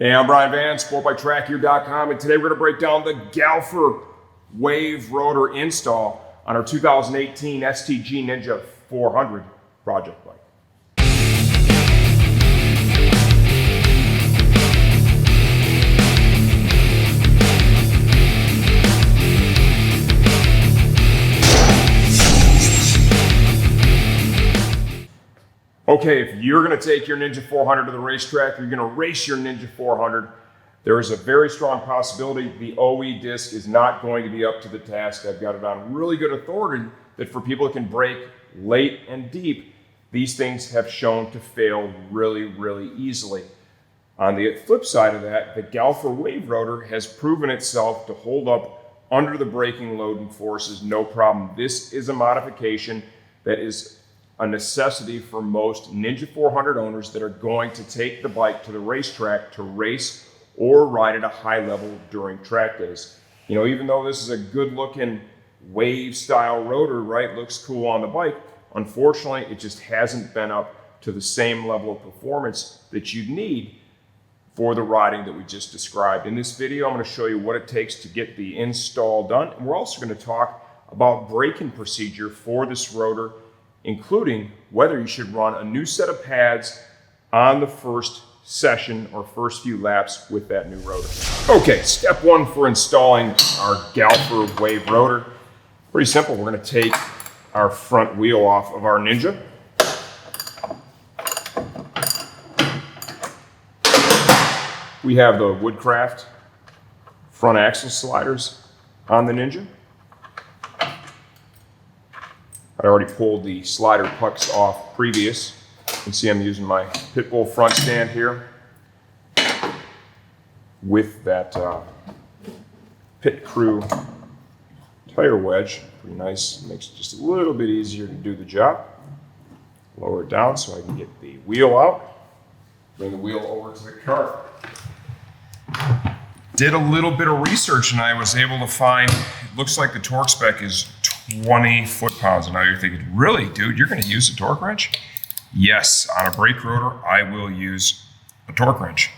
Hey, I'm Brian Van, sportbiketrackgear.com, and today we're going to break down the Galfer Wave rotor install on our 2018 STG Ninja 400 project bike. Okay, if you're going to take your Ninja 400 to the racetrack, you're going to race your Ninja 400, there is a very strong possibility the OE disc is not going to be up to the task. I've got it on really good authority that for people that can brake late and deep, these things have shown to fail really easily. On the flip side of that, the Galfer Wave rotor has proven itself to hold up under the braking load and forces, no problem. This is a modification that is a necessity for most Ninja 400 owners that are going to take the bike to the racetrack to race or ride at a high level during track days. You know, even though this is a good looking wave style rotor, right, looks cool on the bike, unfortunately it just hasn't been up to the same level of performance that you'd need for the riding that we just described. In this video, I'm going to show you what it takes to get the install done, and we're also going to talk about braking procedure for this rotor, including whether you should run a new set of pads on the first session or first few laps with that new rotor. Okay, step one for installing our Galfer Wave rotor. Pretty simple. We're going to take our front wheel off of our Ninja. We have the Woodcraft front axle sliders on the Ninja. I already pulled the slider pucks off previous. You can see I'm using my Pitbull front stand here with that Pit Crew tire wedge. Pretty nice, makes it just a little bit easier to do the job. Lower it down so I can get the wheel out. Bring the wheel over to the cart. Did a little bit of research and I was able to find, it looks like the torque spec is 20 foot-pounds. And now you're thinking, really, dude, you're going to use a torque wrench? Yes, on a brake rotor, I will use a torque wrench.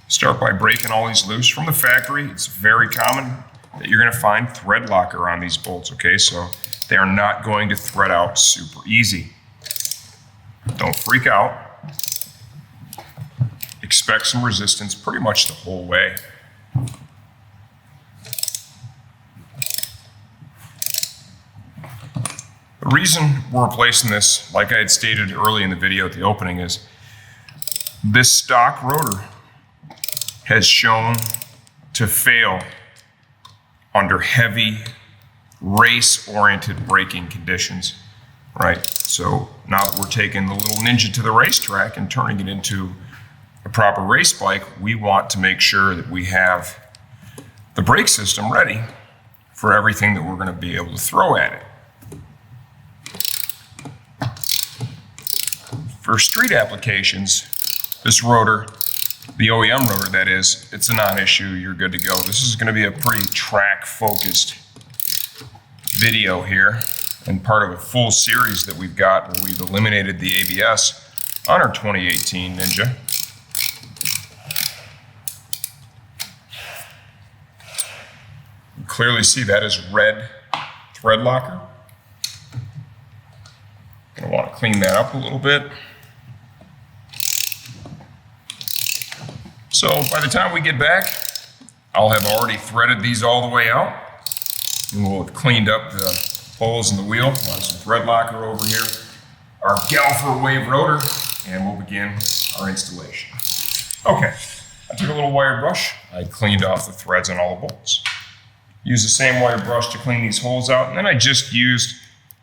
Start by breaking all these loose from the factory. It's very common that you're going to find thread locker on these bolts, okay? So they are not going to thread out super easy. Don't freak out. Expect some resistance pretty much the whole way. The reason we're replacing this, like I had stated early in the video at the opening, is this stock rotor has shown to fail under heavy race-oriented braking conditions, right? So now that we're taking the little Ninja to the racetrack and turning it into a proper race bike, we want to make sure that we have the brake system ready for everything that we're going to be able to throw at it. For street applications, this rotor, the OEM rotor that is, it's a non-issue, you're good to go. This is going to be a pretty track-focused video here and part of a full series that we've got where we've eliminated the ABS on our 2018 Ninja. You clearly see that is red thread locker. Gonna want to clean that up a little bit. So by the time we get back, I'll have already threaded these all the way out. And we'll have cleaned up the holes in the wheel. We'll have some thread locker over here. Our Galfer Wave rotor, and we'll begin our installation. Okay, I took a little wire brush. I cleaned off the threads on all the bolts. Use the same wire brush to clean these holes out, and then I just used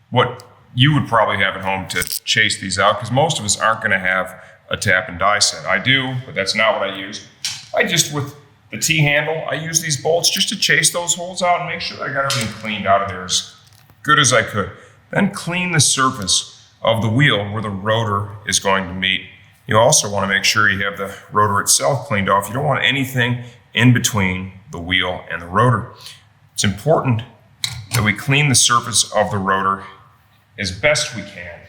what you would probably have at home to chase these out, because most of us aren't going to have a tap and die set. I do, but that's not what I use. I just, with the T-handle, I use these bolts just to chase those holes out and make sure I got everything cleaned out of there as good as I could. Then clean the surface of the wheel where the rotor is going to meet. You also want to make sure you have the rotor itself cleaned off. You don't want anything in between the wheel and the rotor. It's important that we clean the surface of the rotor as best we can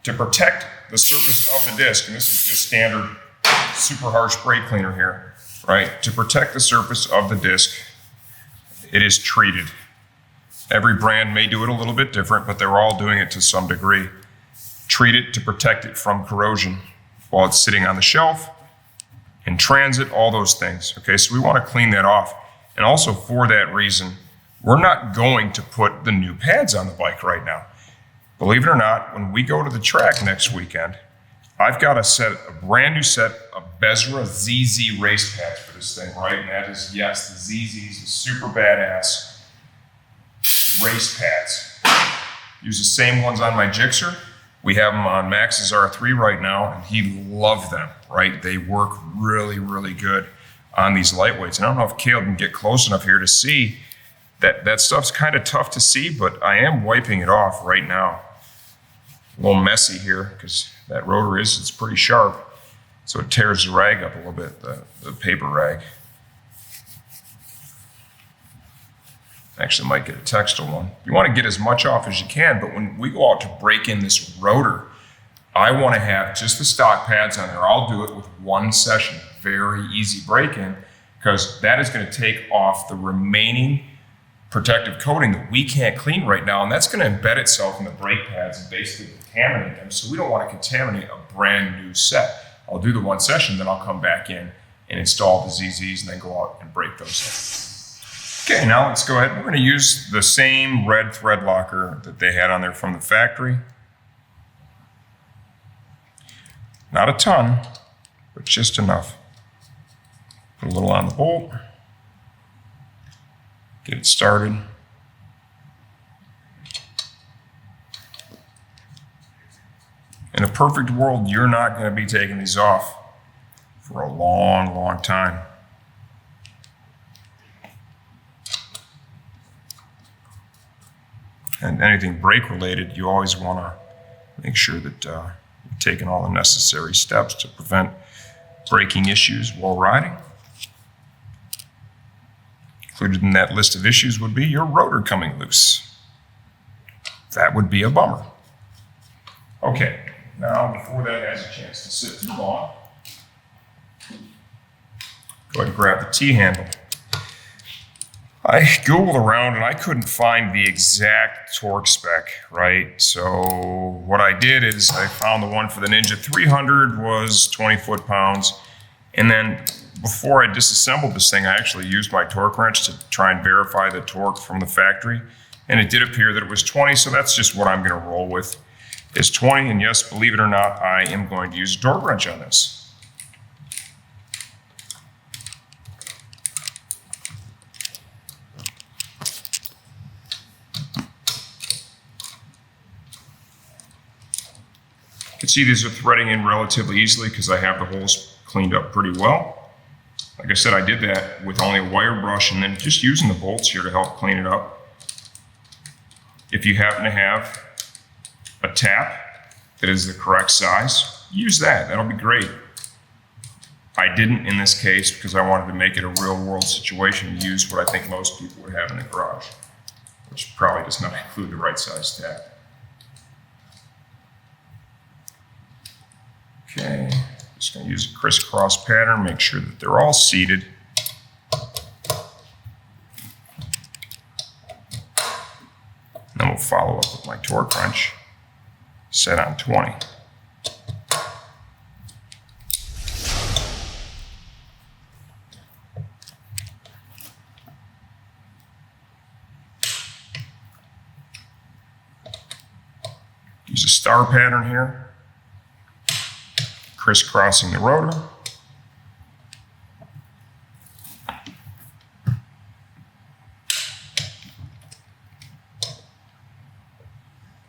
to protect the surface of the disc. And this is just standard super harsh brake cleaner here, right? To protect the surface of the disc, it is treated. Every brand may do it a little bit different, but they're all doing it to some degree. Treat it to protect it from corrosion while it's sitting on the shelf, in transit, all those things. Okay, so we want to clean that off. And also for that reason, we're not going to put the new pads on the bike right now. Believe it or not, when we go to the track next weekend, I've got a brand new set of Bezra ZZ race pads for this thing, right? And that is, yes, the ZZ's the super badass race pads. Use the same ones on my Gixxer. We have them on Max's R3 right now, and he loved them, right? They work really, really good on these lightweights. And I don't know if Caleb can get close enough here to see that stuff's kind of tough to see, but I am wiping it off right now. A little messy here because that rotor it's pretty sharp, so it tears the rag up a little bit, the paper rag. Actually might get a textile one. You want to get as much off as you can, but when we go out to break in this rotor, I want to have just the stock pads on there. I'll do it with one session, very easy break-in, because that is going to take off the remaining protective coating that we can't clean right now, and that's going to embed itself in the brake pads and basically contaminate them. So we don't want to contaminate a brand new set. I'll do the one session, then I'll come back in and install the ZZs and then go out and break those in. Okay, now let's go ahead. We're going to use the same red thread locker that they had on there from the factory. Not a ton, but just enough. Put a little on the bolt. Get it started. In a perfect world, you're not going to be taking these off for a long, long time. And anything brake related, you always want to make sure that you're taking all the necessary steps to prevent braking issues while riding. Included in that list of issues would be your rotor coming loose. That would be a bummer. Okay, now before that has a chance to sit too long, go ahead and grab the T-handle. I Googled around and I couldn't find the exact torque spec, right? So what I did is I found the one for the Ninja 300 was 20 foot-pounds. And then before I disassembled this thing, I actually used my torque wrench to try and verify the torque from the factory. And it did appear that it was 20, so that's just what I'm gonna roll with, is 20. And yes, believe it or not, I am going to use a torque wrench on this. You can see these are threading in relatively easily because I have the holes cleaned up pretty well. Like I said, I did that with only a wire brush and then just using the bolts here to help clean it up. If you happen to have a tap that is the correct size, use that. That'll be great. I didn't in this case because I wanted to make it a real world situation, use what I think most people would have in the garage, which probably does not include the right size tap. Okay, just going to use a crisscross pattern, make sure that they're all seated. And then we'll follow up with my torque wrench, set on 20. Use a star pattern here. Crisscrossing the rotor.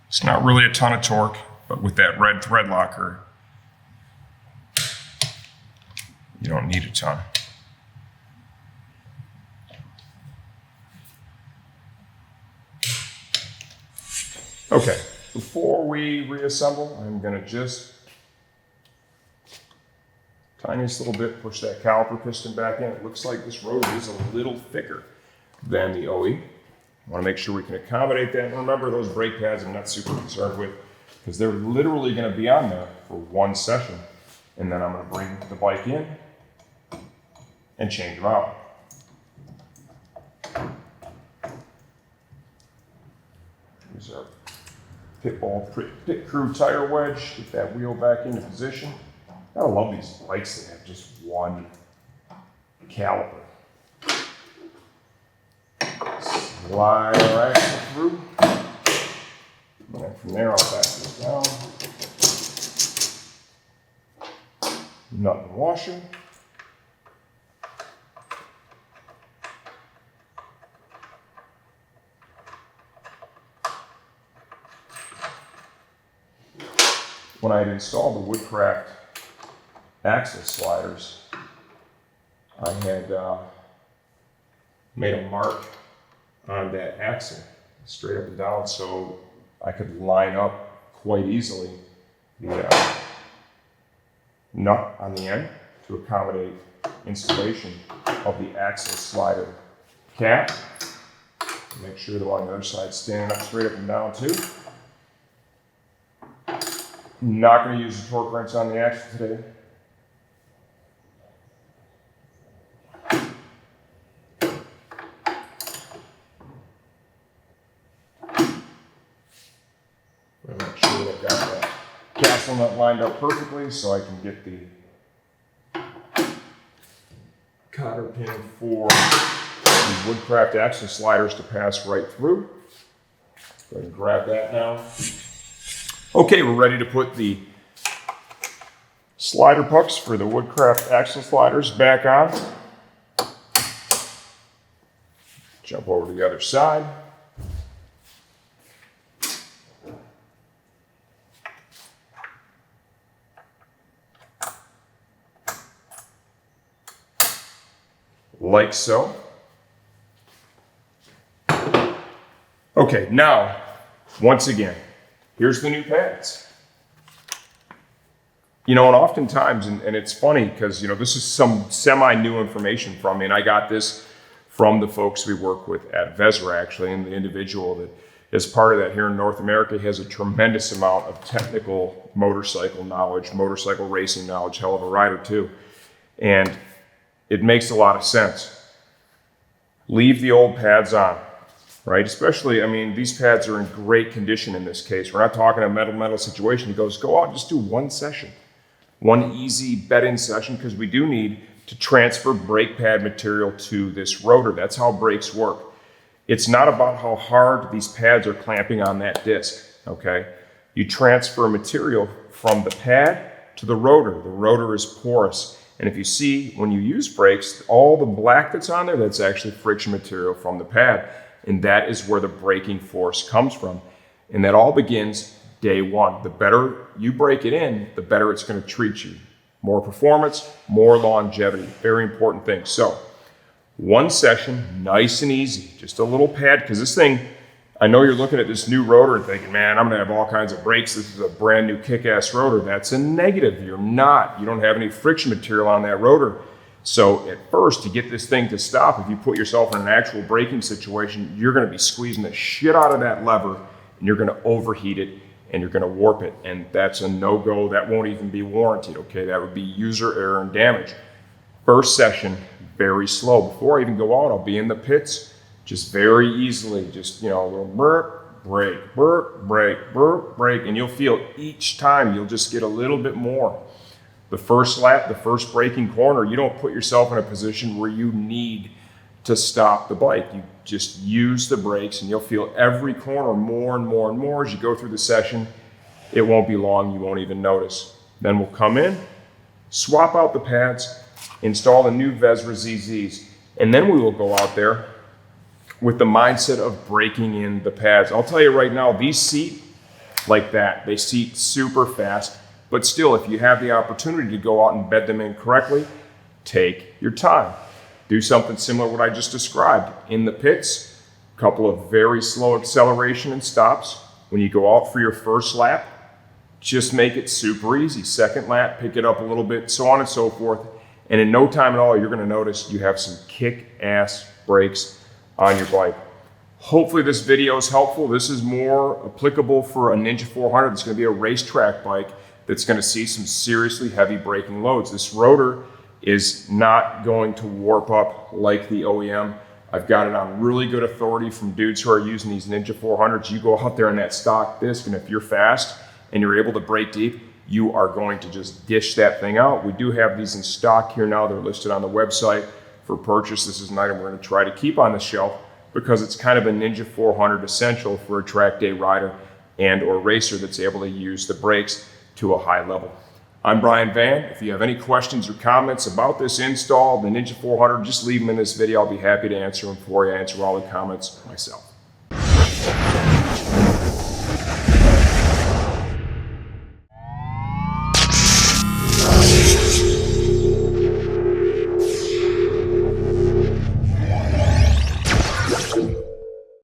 It's not really a ton of torque, but with that red thread locker, you don't need a ton. Okay, before we reassemble, I'm going to just tiniest little bit, push that caliper piston back in. It looks like this rotor is a little thicker than the OE. I want to make sure we can accommodate that. And remember, those brake pads I'm not super concerned with because they're literally going to be on there for one session. And then I'm going to bring the bike in and change them out. Here's our pit crew tire wedge. Get that wheel back into position. I love these bikes that have just one caliper. Slide our axle through. And then from there, I'll back this down. Nut and washer. When I had installed the Woodcraft axle sliders, I had made a mark on that axle straight up and down so I could line up quite easily the nut on the end to accommodate installation of the axle slider cap. Make sure that on the other side standing up straight up and down too. Not going to use the torque wrench on the axle today. Make sure that I've got that castle nut lined up perfectly so I can get the cotter pin for the Woodcraft axle sliders to pass right through. Go ahead and grab that now. Okay, we're ready to put the slider pucks for the Woodcraft axle sliders back on. Jump over to the other side. Like so. Okay, now, once again, here's the new pads. You know, and oftentimes, and it's funny because, you know, this is some semi-new information from me, and I got this from the folks we work with at Vezra, actually, and the individual that is part of that here in North America has a tremendous amount of technical motorcycle knowledge, motorcycle racing knowledge, hell of a rider too. And it makes a lot of sense. Leave the old pads on. Right? Especially, I mean, these pads are in great condition in this case. We're not talking a metal situation. He goes, go out and just do one session. One easy bed-in session, because we do need to transfer brake pad material to this rotor. That's how brakes work. It's not about how hard these pads are clamping on that disc, okay? You transfer material from the pad to the rotor. The rotor is porous. And if you see, when you use brakes, all the black that's on there, that's actually friction material from the pad. And that is where the braking force comes from. And that all begins day one. The better you break it in, the better it's going to treat you. More performance, more longevity. Very important thing. So, one session, nice and easy. Just a little pad, because this thing, I know you're looking at this new rotor and thinking, man, I'm going to have all kinds of brakes. This is a brand new kick-ass rotor. That's a negative. You're not. You don't have any friction material on that rotor. So at first, to get this thing to stop, if you put yourself in an actual braking situation, you're going to be squeezing the shit out of that lever, and you're going to overheat it, and you're going to warp it. And that's a no-go. That won't even be warranted, okay? That would be user error and damage. First session, very slow. Before I even go out, I'll be in the pits, just very easily, just, you know, a little burp, brake, burp, brake, and you'll feel each time you'll just get a little bit more. The first lap, the first braking corner, you don't put yourself in a position where you need to stop the bike. You just use the brakes and you'll feel every corner more and more and more as you go through the session. It won't be long, you won't even notice. Then we'll come in, swap out the pads, install the new Vezra ZZs, and then we will go out there with the mindset of breaking in the pads. I'll tell you right now, these seat like that. They seat super fast. But still, if you have the opportunity to go out and bed them in correctly, take your time. Do something similar to what I just described. In the pits, a couple of very slow acceleration and stops. When you go out for your first lap, just make it super easy. Second lap, pick it up a little bit, so on and so forth. And in no time at all, you're going to notice you have some kick-ass brakes on your bike. Hopefully this video is helpful. This is more applicable for a Ninja 400. It's going to be a racetrack bike. that's going to see some seriously heavy braking loads. This rotor is not going to warp up like the OEM. I've got it on really good authority from dudes who are using these Ninja 400s. You go out there in that stock disc, and if you're fast and you're able to brake deep, you are going to just dish that thing out. We do have these in stock here now. They're listed on the website for purchase. This is an item we're going to try to keep on the shelf because it's kind of a Ninja 400 essential for a track day rider and or racer that's able to use the brakes to a high level. I'm Brian Van. If you have any questions or comments about this install, the Ninja 400, just leave them in this video. I'll be happy to answer them for you. I answer all the comments myself.